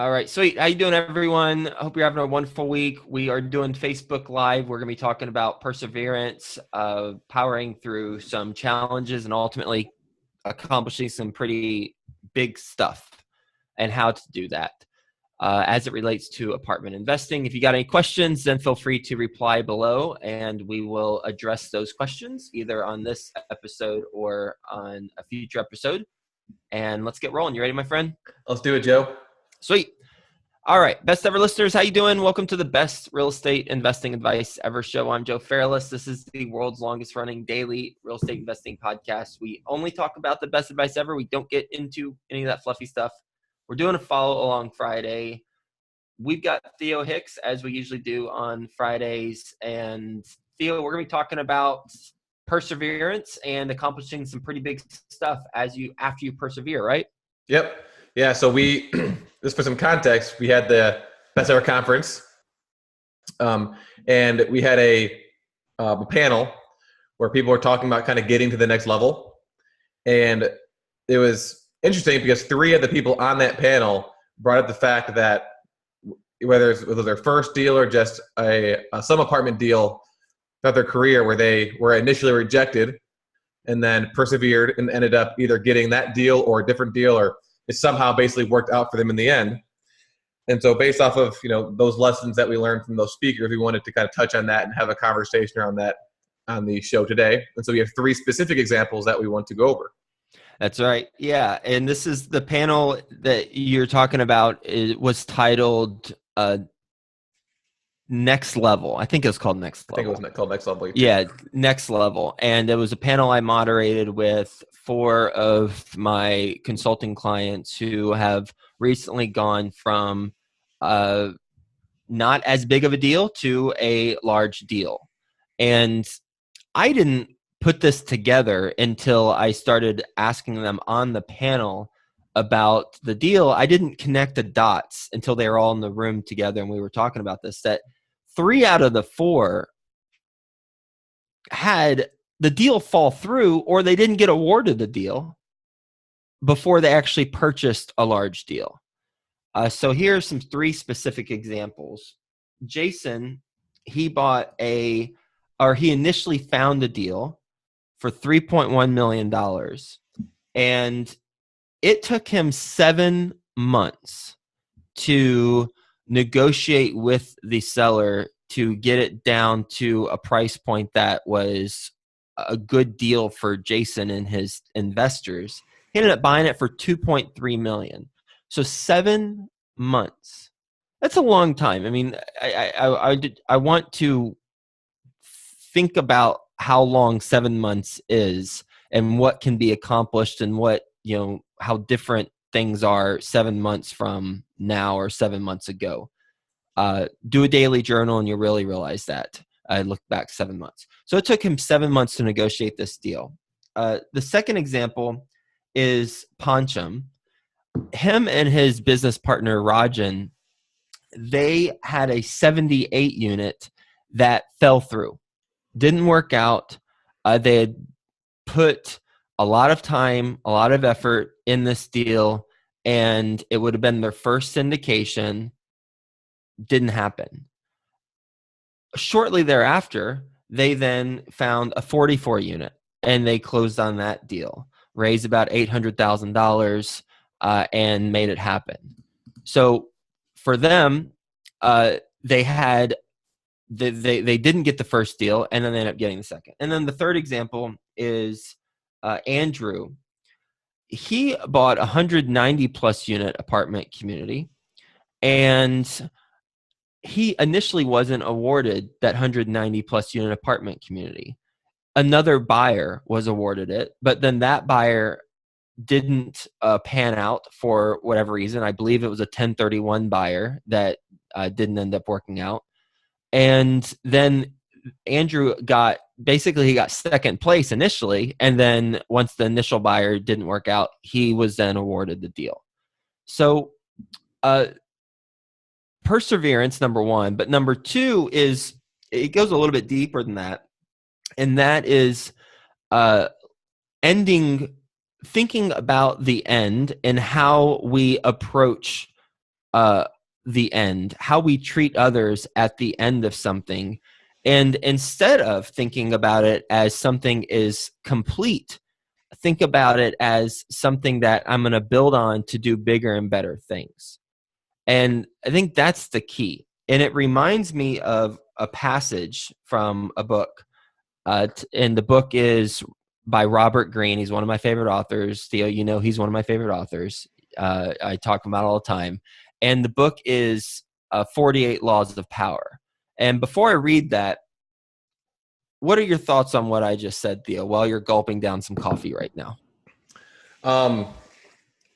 All right, sweet. How you doing, everyone? I hope you're having a wonderful week. We are doing Facebook Live. We're going to be talking about perseverance, powering through some challenges, and ultimately accomplishing some pretty big stuff, and how to do that as it relates to apartment investing. If you got any questions, then feel free to reply below, and we will address those questions either on this episode or on a future episode. And let's get rolling. You ready, my friend? Let's do it, Joe. Sweet. All right, best ever listeners, how you doing? Welcome to the best real estate investing advice ever show. I'm Joe Fairless. This is the world's longest running daily real estate investing podcast. We only talk about the best advice ever. We don't get into any of that fluffy stuff. We're doing a follow along Friday. We've got Theo Hicks, as we usually do on Fridays. And Theo, we're going to be talking about perseverance and accomplishing some pretty big stuff after you persevere, right? Yep. Yeah. So just for some context, we had the best ever conference, and we had a panel where people were talking about kind of getting to the next level, and it was interesting because three of the people on that panel brought up the fact that whether it was their first deal or just some apartment deal throughout their career where they were initially rejected and then persevered and ended up either getting that deal or a different deal, or it somehow basically worked out for them in the end. And so based off of, those lessons that we learned from those speakers, we wanted to kind of touch on that and have a conversation around that on the show today. And so we have three specific examples that we want to go over. That's right. Yeah. And this is the panel that you're talking about. It was titled Next Level. I think it was called Next Level. I think it was called Next Level. Yeah, Next Level. And it was a panel I moderated with four of my consulting clients who have recently gone from not as big of a deal to a large deal. And I didn't put this together until I started asking them on the panel about the deal. I didn't connect the dots until they were all in the room together and we were talking about this, that 3 out of the 4 had the deal fall through, or they didn't get awarded the deal before they actually purchased a large deal. So here are some 3 specific examples. Jason, he initially found a deal for $3.1 million, and it took him 7 months to negotiate with the seller to get it down to a price point that was a good deal for Jason and his investors. He ended up buying it for $2.3 million. So 7 months. That's a long time. I mean, I want to think about how long 7 months is and what can be accomplished and what, how different things are 7 months from now or 7 months ago. Do a daily journal and you really realize that. I looked back 7 months. So it took him 7 months to negotiate this deal. The second example is Pancham. Him and his business partner, Rajan, they had a 78 unit that fell through. Didn't work out. They had put a lot of time, a lot of effort in this deal, and it would have been their first syndication. Didn't happen. Shortly thereafter, they then found a 44 unit and they closed on that deal, raised about $800,000 and made it happen. So for them, they didn't get the first deal and then they ended up getting the second. And then the third example is Andrew. He bought a 190 plus unit apartment community, and he initially wasn't awarded that 190 plus unit apartment community. Another buyer was awarded it, but then that buyer didn't pan out for whatever reason. I believe it was a 1031 buyer that didn't end up working out. And then Andrew got second place initially. And then once the initial buyer didn't work out, he was then awarded the deal. So, perseverance, number one, but number two is it goes a little bit deeper than that. And that is thinking about the end and how we approach the end, how we treat others at the end of something. And instead of thinking about it as something is complete, think about it as something that I'm going to build on to do bigger and better things. And I think that's the key. And it reminds me of a passage from a book. And the book is by Robert Greene. He's one of my favorite authors. Theo, you know, he's one of my favorite authors. I talk about all the time. And the book is 48 Laws of Power. And before I read that, what are your thoughts on what I just said, Theo, while you're gulping down some coffee right now?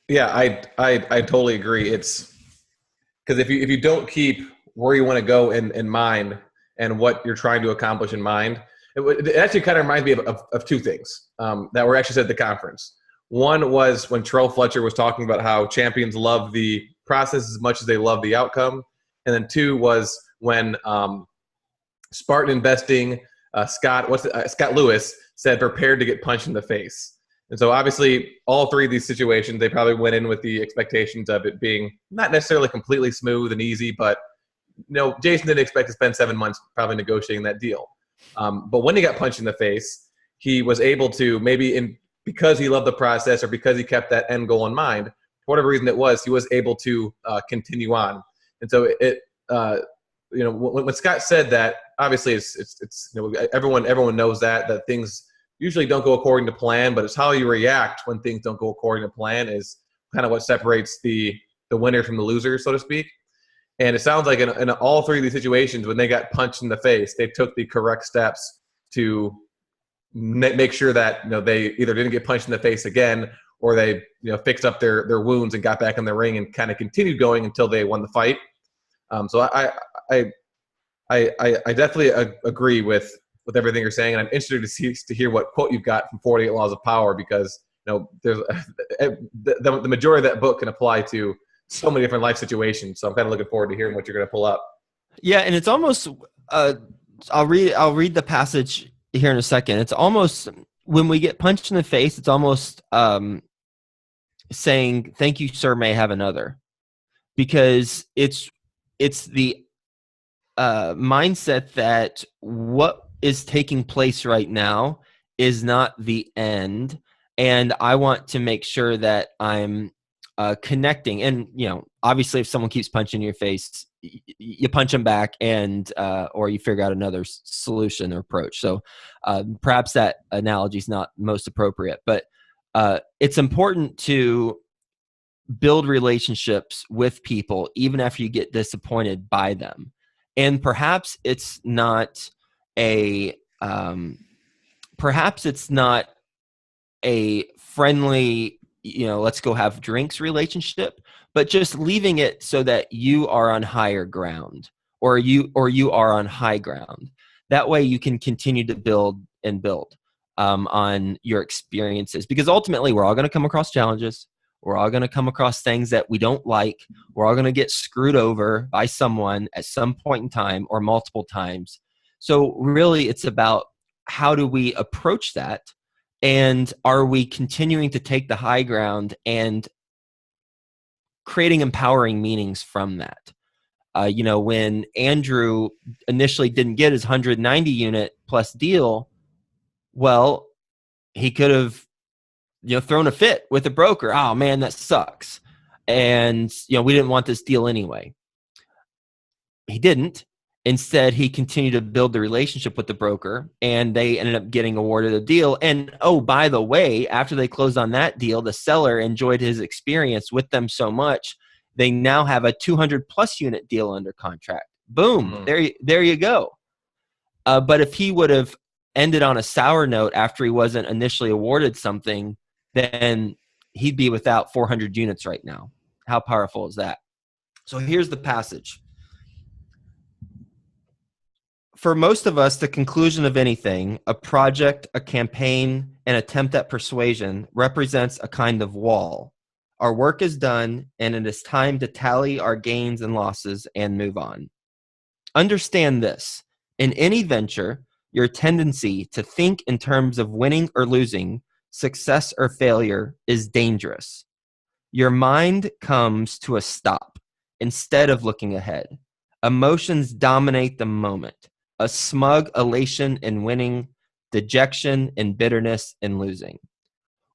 Yeah, I totally agree. It's because if you don't keep where you want to go in mind and what you're trying to accomplish in mind, it actually kind of reminds me of two things that were actually said at the conference. One was when Terrell Fletcher was talking about how champions love the process as much as they love the outcome. And then two was when Spartan Investing, Scott Lewis said, prepared to get punched in the face. And so obviously all three of these situations, they probably went in with the expectations of it being not necessarily completely smooth and easy, but Jason didn't expect to spend 7 months probably negotiating that deal. But when he got punched in the face, he was able to because he loved the process or because he kept that end goal in mind, for whatever reason it was, he was able to continue on. And so when Scott said that, obviously it's everyone knows that things usually don't go according to plan, but it's how you react when things don't go according to plan is kind of what separates the winner from the loser, so to speak. And it sounds like in all three of these situations, when they got punched in the face, they took the correct steps to make sure that they either didn't get punched in the face again, or they fixed up their wounds and got back in the ring and kind of continued going until they won the fight. So I definitely agree with everything you're saying, and I'm interested to hear what quote you've got from 48 Laws of Power, because there's the majority of that book can apply to so many different life situations. So I'm kind of looking forward to hearing what you're going to pull up. Yeah, and it's almost I'll read the passage here in a second. It's almost, when we get punched in the face, it's almost saying, "Thank you, sir, may I have another," because it's the mindset that what is taking place right now is not the end, and I want to make sure that I'm connecting. And obviously, if someone keeps punching your face, you punch them back, and or you figure out another solution or approach. So perhaps that analogy is not most appropriate, but it's important to build relationships with people even after you get disappointed by them. And perhaps it's not a friendly, let's go have drinks relationship, but just leaving it so that you are on higher ground, or you are on high ground. That way you can continue to build on your experiences, because ultimately we're all going to come across challenges. We're all going to come across things that we don't like. We're all going to get screwed over by someone at some point in time, or multiple times. So really it's about, how do we approach that? And are we continuing to take the high ground and creating empowering meanings from that? When Andrew initially didn't get his 190 unit plus deal, well, he could have thrown a fit with the broker. Oh man, that sucks. And we didn't want this deal anyway. He didn't. Instead, he continued to build the relationship with the broker, and they ended up getting awarded a deal. And oh, by the way, after they closed on that deal, the seller enjoyed his experience with them so much, they now have a 200 plus unit deal under contract. Boom. There you go. But if he would have ended on a sour note after he wasn't initially awarded something, then he'd be without 400 units right now. How powerful is that? So here's the passage. For most of us, the conclusion of anything, a project, a campaign, an attempt at persuasion, represents a kind of wall. Our work is done, and it is time to tally our gains and losses and move on. Understand this. In any venture, your tendency to think in terms of winning or losing, success or failure, is dangerous. Your mind comes to a stop. instead of looking ahead. Emotions dominate the moment. A smug elation in winning, dejection and bitterness in losing.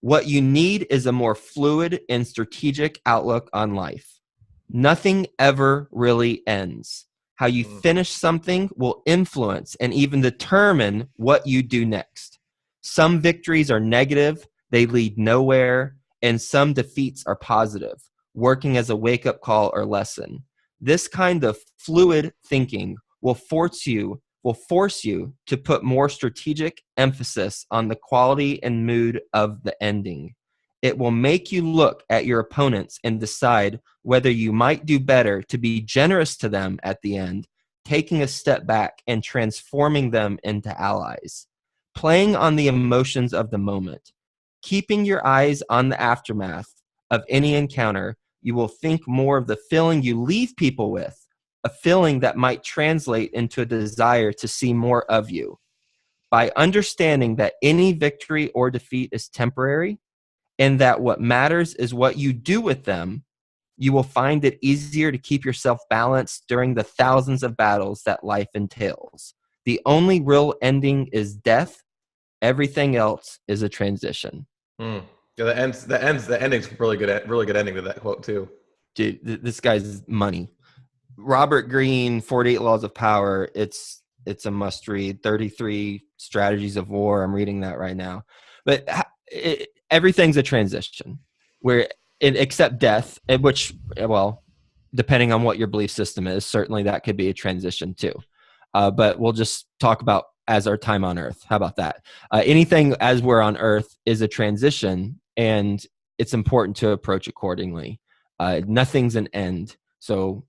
What you need is a more fluid and strategic outlook on life. Nothing ever really ends. How you finish something will influence and even determine what you do next. Some victories are negative, they lead nowhere, and some defeats are positive, working as a wake-up call or lesson. This kind of fluid thinking will force you to put more strategic emphasis on the quality and mood of the ending. It will make you look at your opponents and decide whether you might do better to be generous to them at the end, taking a step back and transforming them into allies. Playing on the emotions of the moment, keeping your eyes on the aftermath of any encounter, you will think more of the feeling you leave people with, a feeling that might translate into a desire to see more of you. By understanding that any victory or defeat is temporary and that what matters is what you do with them, you will find it easier to keep yourself balanced during the thousands of battles that life entails. The only real ending is death. Everything else is a transition. Yeah, the ending's really good ending to that quote too. Dude, this guy's money. Robert Greene, 48 Laws of Power. It's a must read. 33 Strategies of War. I'm reading that right now. But everything's a transition, except death, which, well, depending on what your belief system is, certainly that could be a transition too. But we'll just talk about as our time on Earth. How about that? Anything as we're on Earth is a transition, and it's important to approach accordingly. Nothing's an end. So,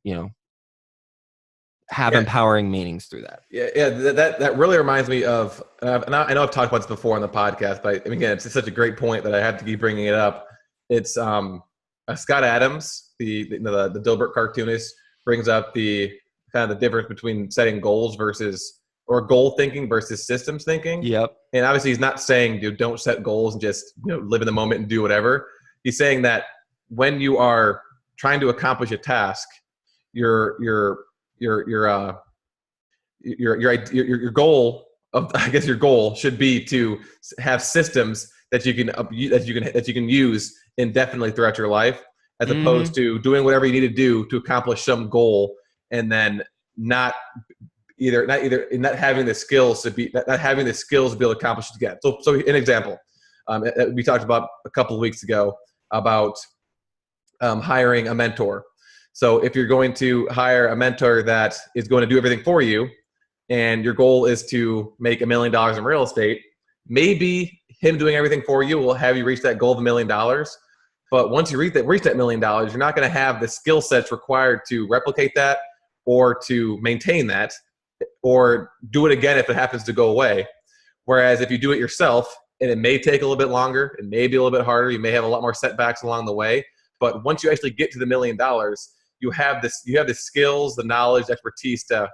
have empowering meanings through that. Yeah, that really reminds me of, and I know I've talked about this before on the podcast, but again, it's such a great point that I have to keep bringing it up. It's Scott Adams, the Dilbert cartoonist, brings up the kind of the difference between setting goals or goal thinking versus systems thinking. Yep. And obviously, he's not saying, dude, don't set goals and just live in the moment and do whatever. He's saying that when you are trying to accomplish a task, your goal your goal should be to have systems that you can use indefinitely throughout your life, as opposed to doing whatever you need to do to accomplish some goal and then not having the skills to be able to accomplish it again. So an example, we talked about a couple of weeks ago about hiring a mentor. So if you're going to hire a mentor that is going to do everything for you, and your goal is to make $1 million in real estate, maybe him doing everything for you will have you reach that goal of $1 million. But once you reach that $1 million, you're not going to have the skill sets required to replicate that, or to maintain that, or do it again if it happens to go away. Whereas if you do it yourself, and it may take a little bit longer, it may be a little bit harder, you may have a lot more setbacks along the way, but once you actually get to the $1 million, you have the skills, the knowledge, expertise to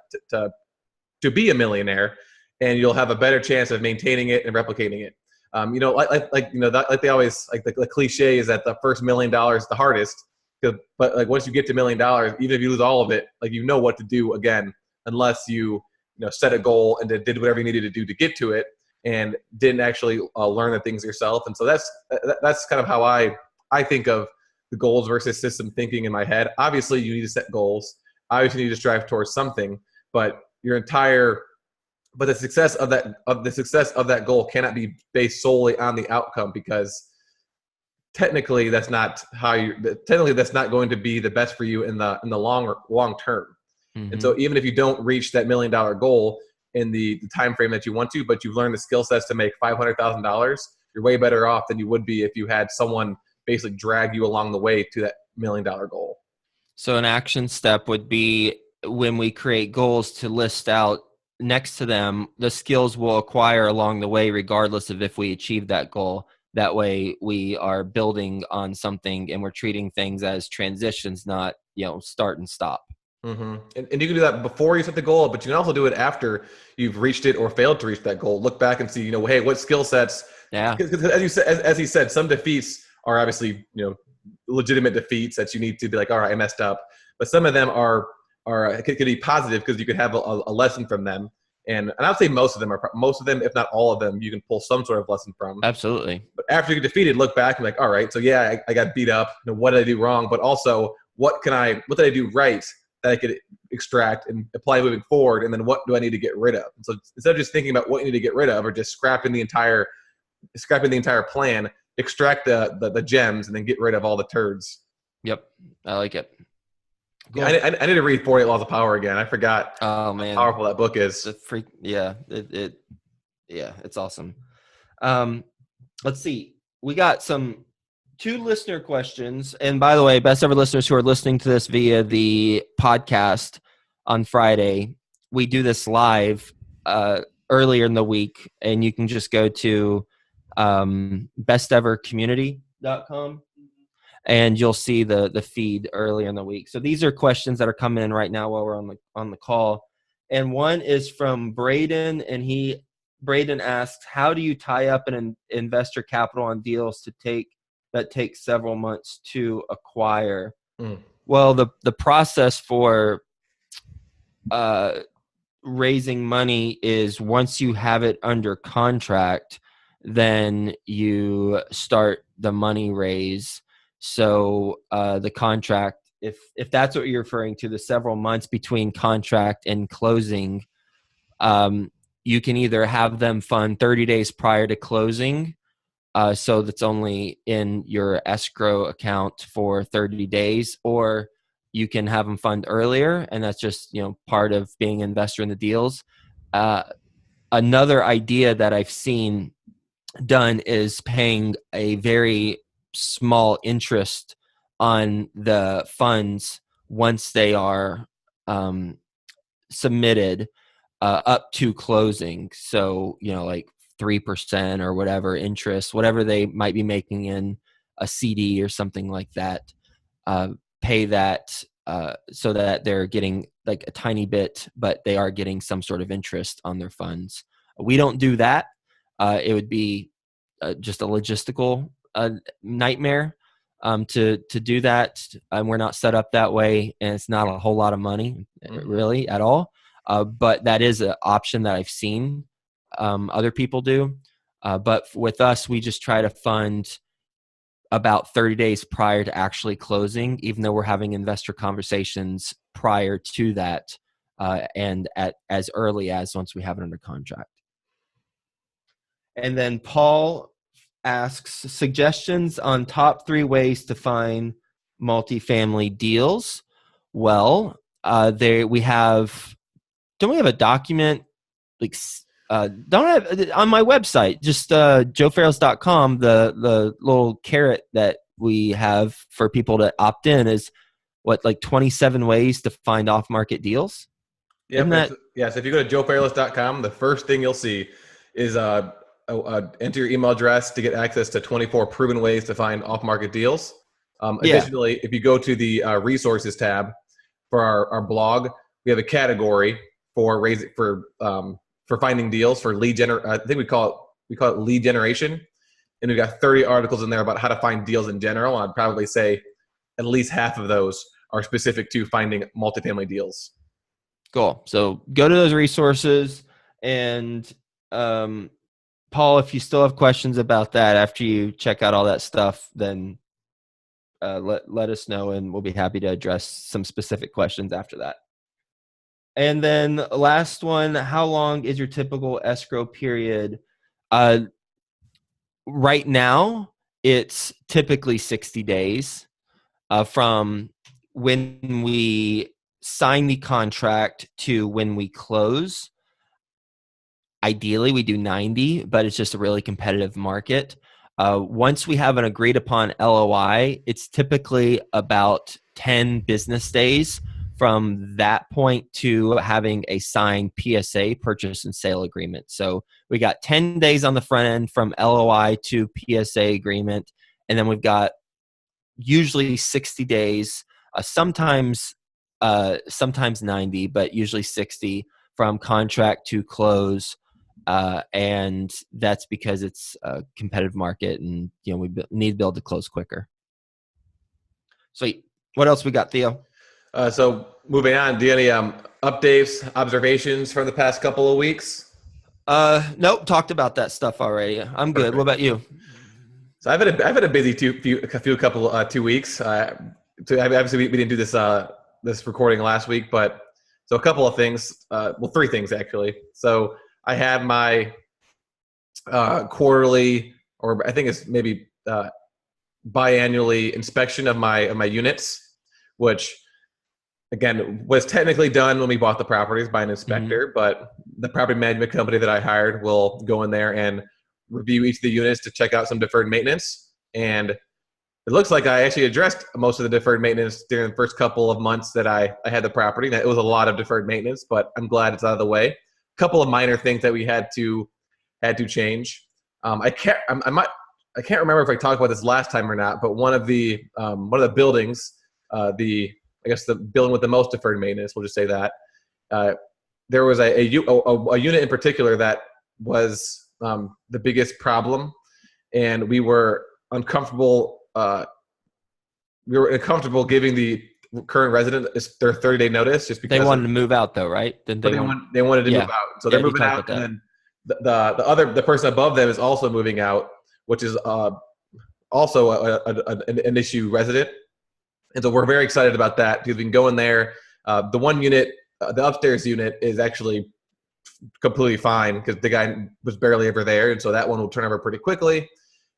be a millionaire, and you'll have a better chance of maintaining it and replicating it. They always, like the cliche is that the first $1 million is the hardest, but like once you get to $1 million, even if you lose all of it, like what to do again, unless you set a goal and did whatever you needed to do to get to it, and didn't actually learn the things yourself. And so that's kind of how I think of the goals versus system thinking in my head. Obviously, you need to set goals. Obviously, you need to strive towards something, but the success of that goal cannot be based solely on the outcome, because technically that's not going to be the best for you in the long term. Mm-hmm. And so even if you don't reach that $1 million goal in the time frame that you want to, but you've learned the skill sets to make $500,000, you're way better off than you would be if you had someone basically drag you along the way to that $1 million goal. So an action step would be, when we create goals, to list out next to them the skills we'll acquire along the way, regardless of if we achieve that goal. That way we are building on something, and we're treating things as transitions, not, start and stop. Mm-hmm. And you can do that before you set the goal, but you can also do it after you've reached it or failed to reach that goal. Look back and see, hey, what skill sets? Yeah. Because as he said, some defeats are obviously, legitimate defeats that you need to be like, all right, I messed up. but some of them could be positive because you could have a lesson from them. And I would say most of them, if not all of them, you can pull some sort of lesson from. Absolutely. But after you get defeated, look back and like, all right, so yeah, I got beat up. What did I do wrong? But also, what did I do right that I could extract and apply moving forward? And then what do I need to get rid of? And so instead of just thinking about what you need to get rid of or just scrapping the entire plan, extract the gems and then get rid of all the turds. Yep, I like it. Cool. I need to read 48 Laws of Power again. I forgot how powerful that book is. It's awesome. Let's see. We got 2 listener questions. And by the way, best ever listeners who are listening to this via the podcast on Friday, we do this live earlier in the week, and you can just go to bestevercommunity.com. and you'll see the feed earlier in the week. So these are questions that are coming in right now while we're on the call. And one is from Braden, and Braden asks, how do you tie up an investor capital on deals that take several months to acquire? Well, the process for raising money is once you have it under contract, then you start the money raise. So the contract, if that's what you're referring to, the several months between contract and closing, you can either have them fund 30 days prior to closing, so that's only in your escrow account for 30 days, or you can have them fund earlier, and that's just part of being an investor in the deals. Another idea that I've seen done is paying a very small interest on the funds once they are submitted up to closing. So, like 3% or whatever interest, whatever they might be making in a CD or something like that, pay that so that they're getting like a tiny bit, but they are getting some sort of interest on their funds. We don't do that. It would be just a logistical nightmare to do that. We're not set up that way, and it's not a whole lot of money really at all. But that is an option that I've seen other people do. But with us, we just try to fund about 30 days prior to actually closing, even though we're having investor conversations prior to that, and at as early as once we have it under contract. And then Paul asks suggestions on top 3 ways to find multifamily deals. Well, don't we have a document don't have on my website, just joefairless.com, the little carrot that we have for people to opt in is like 27 ways to find off-market deals? Yes. If you go to joefairless.com, the first thing you'll see is enter your email address to get access to 24 proven ways to find off-market deals. Additionally, if you go to the resources tab for our blog, we have a category for finding deals for lead I think we call it lead generation, and we've got 30 articles in there about how to find deals in general. I'd probably say at least half of those are specific to finding multifamily deals. Cool. So go to those resources, and Paul, if you still have questions about that after you check out all that stuff, then let us know, and we'll be happy to address some specific questions after that. And then last one, how long is your typical escrow period? Right now, it's typically 60 days from when we sign the contract to when we close. Ideally, we do 90, but it's just a really competitive market. Once we have an agreed upon LOI, it's typically about 10 business days from that point to having a signed PSA, purchase and sale agreement. So we got 10 days on the front end from LOI to PSA agreement. And then we've got usually 60 days, sometimes 90, but usually 60 from contract to close. And that's because it's a competitive market, and we need to be able to close quicker. Sweet. What else we got, Theo? So moving on, do you have any updates, observations from the past couple of weeks? Nope, talked about that stuff already. I'm good. What Perfect. about you? So I've had a busy couple 2 weeks. Obviously we didn't do this recording last week, but so a couple of things. Well, three things actually. So I had my quarterly, or I think it's maybe biannually inspection of my units, which again was technically done when we bought the properties by an inspector, but the property management company that I hired will go in there and review each of the units to check out some deferred maintenance. And it looks like I actually addressed most of the deferred maintenance during the first couple of months that I had the property. It was a lot of deferred maintenance, but I'm glad it's out of the way. A couple of minor things that we had to change. I can't remember if I talked about this last time or not, but one of the buildings, I guess the building with the most deferred maintenance, we'll just say that, there was a unit in particular that was the biggest problem, and we were uncomfortable. Giving the current resident their 30-day notice, just because they wanted to move out, though, right? They wanted to move out, so they're moving out, and then the person above them is also moving out, which is also an issue resident. And so we're very excited about that because we can go in there. The one unit, the upstairs unit, is actually completely fine because the guy was barely ever there. And so that one will turn over pretty quickly.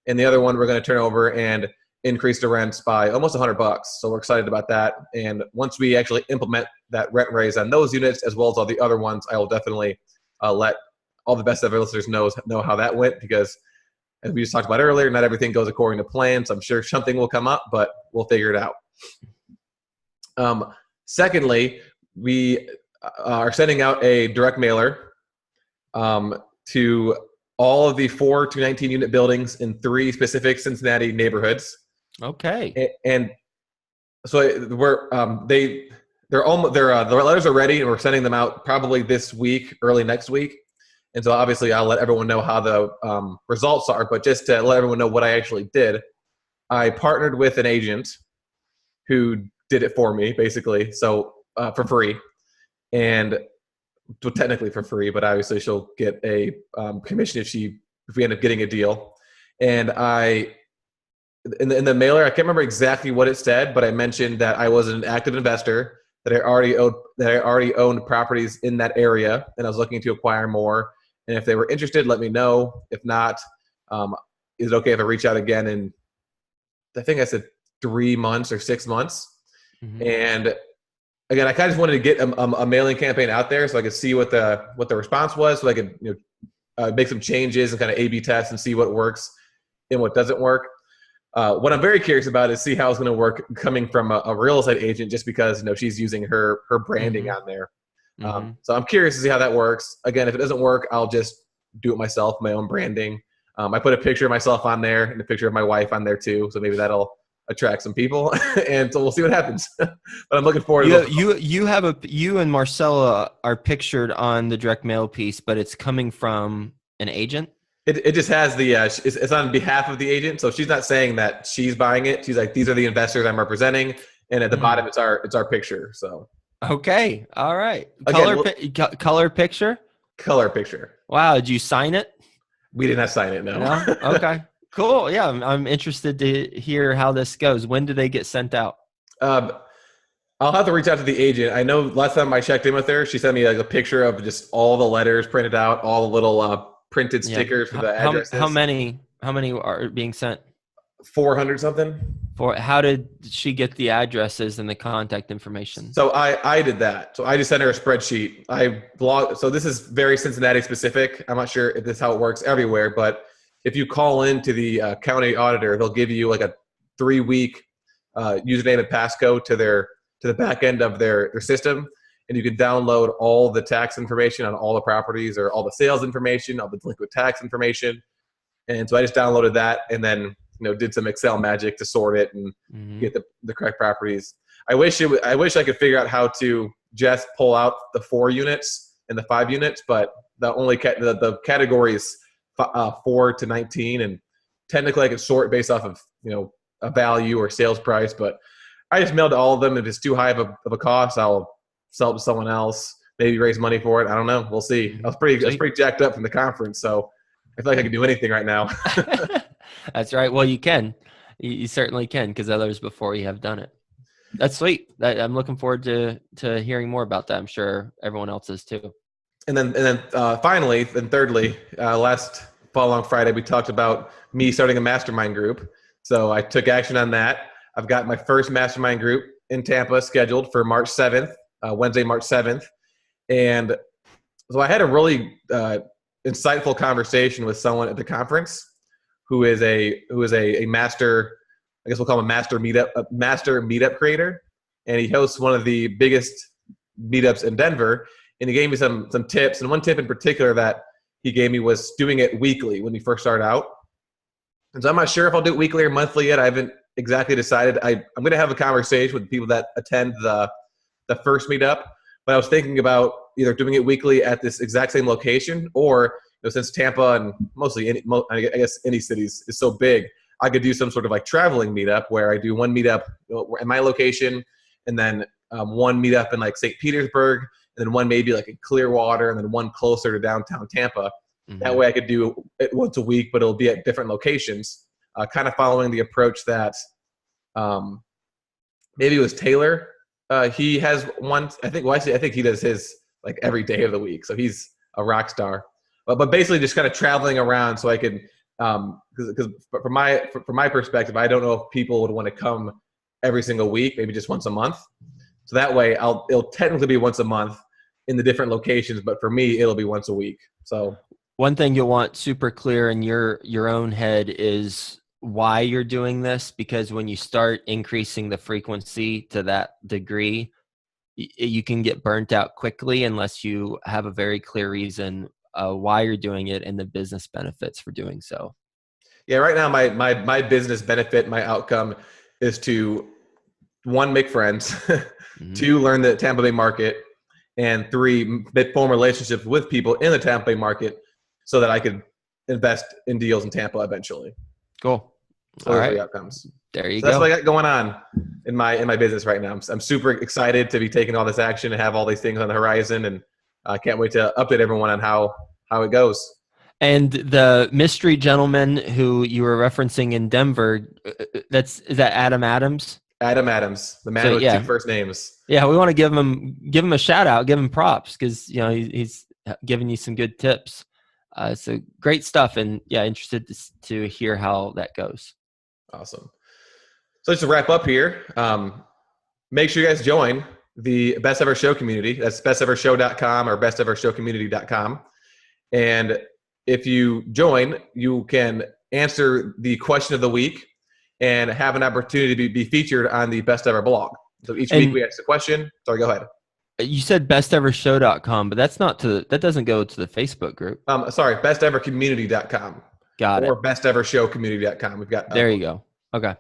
And the other one we're going to turn over and increase the rents by almost $100. So we're excited about that. And once we actually implement that rent raise on those units, as well as all the other ones, I will definitely let all the best of our listeners know how that went, because as we just talked about earlier, not everything goes according to plan. So I'm sure something will come up, but we'll figure it out. Secondly, we are sending out a direct mailer to all of the 4 to 19 unit buildings in 3 specific Cincinnati neighborhoods. Okay. And so we're the letters are ready, and we're sending them out probably this week, early next week. And so obviously I'll let everyone know how the results are, but just to let everyone know what I actually did, I partnered with an agent who did it for me, basically, so for free. And well, technically for free, but obviously she'll get a commission if we end up getting a deal. And in the mailer, I can't remember exactly what it said, but I mentioned that I was an active investor, that I already owned properties in that area, and I was looking to acquire more. And if they were interested, let me know. If not, is it okay if I reach out again in, I think I said 3 months or 6 months? Mm-hmm. And again, I kind of just wanted to get a mailing campaign out there so I could see what the response was, so I could make some changes and kind of A/B test and see what works and what doesn't work. What I'm very curious about is see how it's going to work coming from a real estate agent, just because she's using her branding on there. So I'm curious to see how that works. Again, if it doesn't work, I'll just do it myself, my own branding. I put a picture of myself on there and a picture of my wife on there too, so maybe that'll attract some people, and so we'll see what happens. But I'm looking forward to it. You and Marcella are pictured on the direct mail piece, but it's coming from an agent. It just has the it's on behalf of the agent, so she's not saying that she's buying it. She's like, these are the investors I'm representing, and at the bottom it's our picture. So okay, all right. Color picture. Color picture. Wow, did you sign it? We did not sign it. No. Okay. Cool. Yeah, I'm interested to hear how this goes. When do they get sent out? I'll have to reach out to the agent. I know last time I checked in with her, she sent me like a picture of just all the letters printed out, all the little printed stickers for the addresses. How many are being sent? 400 something. How did she get the addresses and the contact information? So I did that. So I just sent her a spreadsheet. So this is very Cincinnati specific. I'm not sure if this is how it works everywhere, but if you call into the county auditor, they'll give you like a 3-week username and passcode to the back end of their system, and you can download all the tax information on all the properties, or all the sales information, all the delinquent tax information. And so I just downloaded that, and then did some Excel magic to sort it and get the correct properties. I wish I could figure out how to just pull out the 4 units and the 5 units, but the categories 4 to 19, and technically I could sort based off of a value or sales price, but I just mailed to all of them. If it's too high of a cost, I'll sell it to someone else, maybe raise money for it. I don't know. We'll see. I was pretty jacked up from the conference, so I feel like I can do anything right now. That's right. Well, you can. You certainly can, because others before you have done it. That's sweet. I'm looking forward to hearing more about that. I'm sure everyone else is too. And then finally, and thirdly, last following Friday, we talked about me starting a mastermind group. So I took action on that. I've got my first mastermind group in Tampa scheduled for March 7th, Wednesday, March 7th. And so I had a really insightful conversation with someone at the conference who is a master, I guess we'll call him a master meetup creator. And he hosts one of the biggest meetups in Denver. And he gave me some tips. And one tip in particular that he gave me was doing it weekly when we first started out. And so I'm not sure if I'll do it weekly or monthly yet. I haven't exactly decided. I'm going to have a conversation with the people that attend the first meetup. But I was thinking about either doing it weekly at this exact same location, or since Tampa and mostly I guess any cities is so big, I could do some sort of like traveling meetup where I do one meetup at my location, and then one meetup in like St. Petersburg, and then one maybe like in Clearwater, and then one closer to downtown Tampa. Mm-hmm. That way I could do it once a week, but it'll be at different locations, kind of following the approach that maybe it was Taylor. He has one, I think he does his like every day of the week. So he's a rock star. But basically just kind of traveling around so I could, because from my perspective, I don't know if people would want to come every single week, maybe just once a month. So that way it'll technically be once a month in the different locations, but for me, it'll be once a week. So one thing you'll want super clear in your own head is why you're doing this, because when you start increasing the frequency to that degree, you can get burnt out quickly unless you have a very clear reason why you're doing it and the business benefits for doing so. Yeah, right now my business benefit, my outcome is to, 1, make friends, mm-hmm. 2, learn the Tampa Bay market, and 3, form relationships with people in the Tampa Bay market so that I could invest in deals in Tampa eventually. Cool. So those are the outcomes. There you go. That's what I got going on in my business right now. I'm super excited to be taking all this action and have all these things on the horizon, and I can't wait to update everyone on how it goes. And the mystery gentleman who you were referencing in Denver, is that Adam Adams? Adam Adams, the man with 2 first names. Yeah, we want to give him a shout out, give him props, because he's giving you some good tips. So great stuff, and yeah, interested to hear how that goes. Awesome. So just to wrap up here, make sure you guys join the Best Ever Show community. That's bestevershow.com or bestevershowcommunity.com. And if you join, you can answer the question of the week and have an opportunity to be featured on the Best Ever blog. So each week we ask a question. Sorry, go ahead. You said bestevershow.com, but that doesn't go to the Facebook group. Sorry, bestevercommunity.com. Got it. Or bestevershowcommunity.com. We've got there you go. Okay.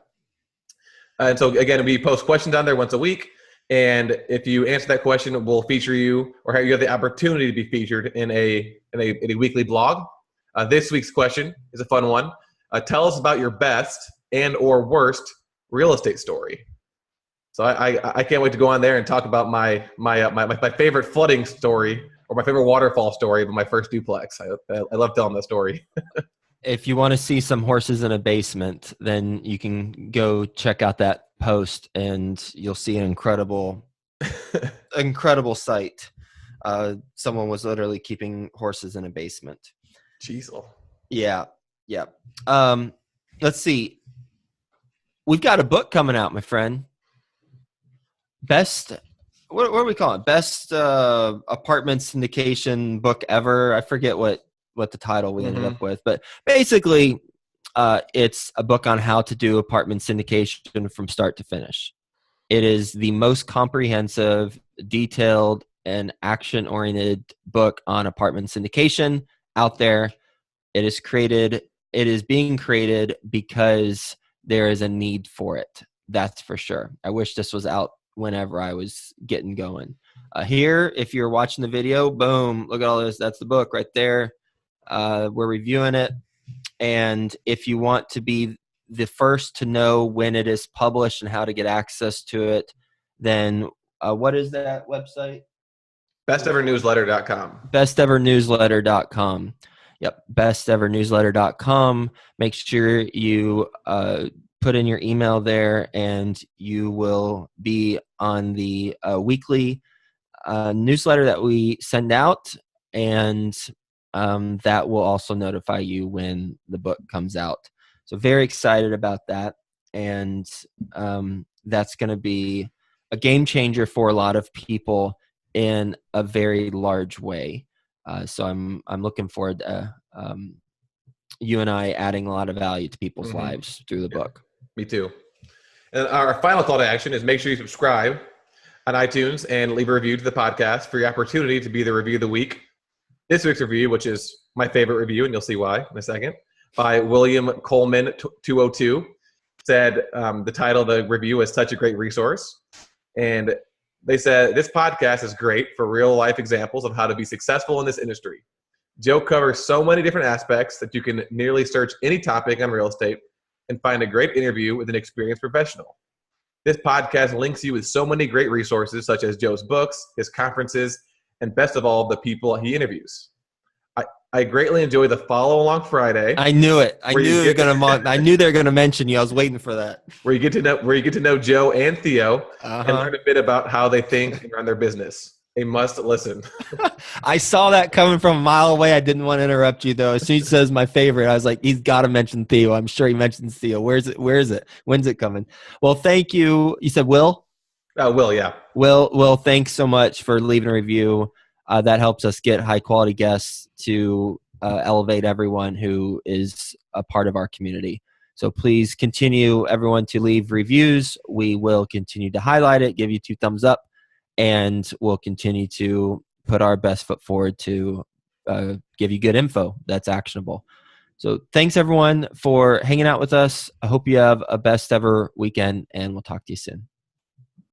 And so again, we post questions on there once a week. And if you answer that question, we'll feature you, or you have the opportunity to be featured in a weekly blog. This week's question is a fun one. Tell us about your best and or worst real estate story. So I can't wait to go on there and talk about my favorite flooding story, or my favorite waterfall story of my first duplex. I love telling that story. If you want to see some horses in a basement, then you can go check out that post, and you'll see an incredible sight. Someone was literally keeping horses in a basement. Jeez. Yeah. Let's see. We've got a book coming out, my friend. What do we call it? Best apartment syndication book ever. I forget what the title we ended up with, but basically it's a book on how to do apartment syndication from start to finish. It is the most comprehensive, detailed, and action-oriented book on apartment syndication out there. It is being created because there is a need for it. That's for sure. I wish this was out whenever I was getting going. Here, if you're watching the video, boom, look at all this. That's the book right there. We're reviewing it. And if you want to be the first to know when it is published and how to get access to it, then what is that website? bestevernewsletter.com. bestevernewsletter.com. Yep, bestevernewsletter.com. Make sure you put in your email there, and you will be on the weekly newsletter that we send out, and that will also notify you when the book comes out. So very excited about that, and that's going to be a game changer for a lot of people in a very large way. So I'm looking forward to you and I adding a lot of value to people's lives through the book. Me too. And our final call to action is make sure you subscribe on iTunes and leave a review to the podcast for your opportunity to be the review of the week. This week's review, which is my favorite review, and you'll see why in a second, by William Coleman 202, said the title of the review is such a great resource. And they said, this podcast is great for real life examples of how to be successful in this industry. Joe covers so many different aspects that you can nearly search any topic on real estate and find a great interview with an experienced professional. This podcast links you with so many great resources, such as Joe's books, his conferences, and best of all, the people he interviews. I greatly enjoy the Follow Along Friday. I knew it. I knew they were going to mention you. I was waiting for that. Where you get to know Joe and Theo and learn a bit about how they think and run their business. A must listen. I saw that coming from a mile away. I didn't want to interrupt you though. As soon as he says my favorite, I was like, he's got to mention Theo. I'm sure he mentions Theo. Where is it? When's it coming? Well, thank you. You said Will? Will, yeah. Will, thanks so much for leaving a review. That helps us get high quality guests to elevate everyone who is a part of our community. So please continue, everyone, to leave reviews. We will continue to highlight it, give you 2 thumbs up, and we'll continue to put our best foot forward to give you good info that's actionable. So thanks, everyone, for hanging out with us. I hope you have a best ever weekend, and we'll talk to you soon.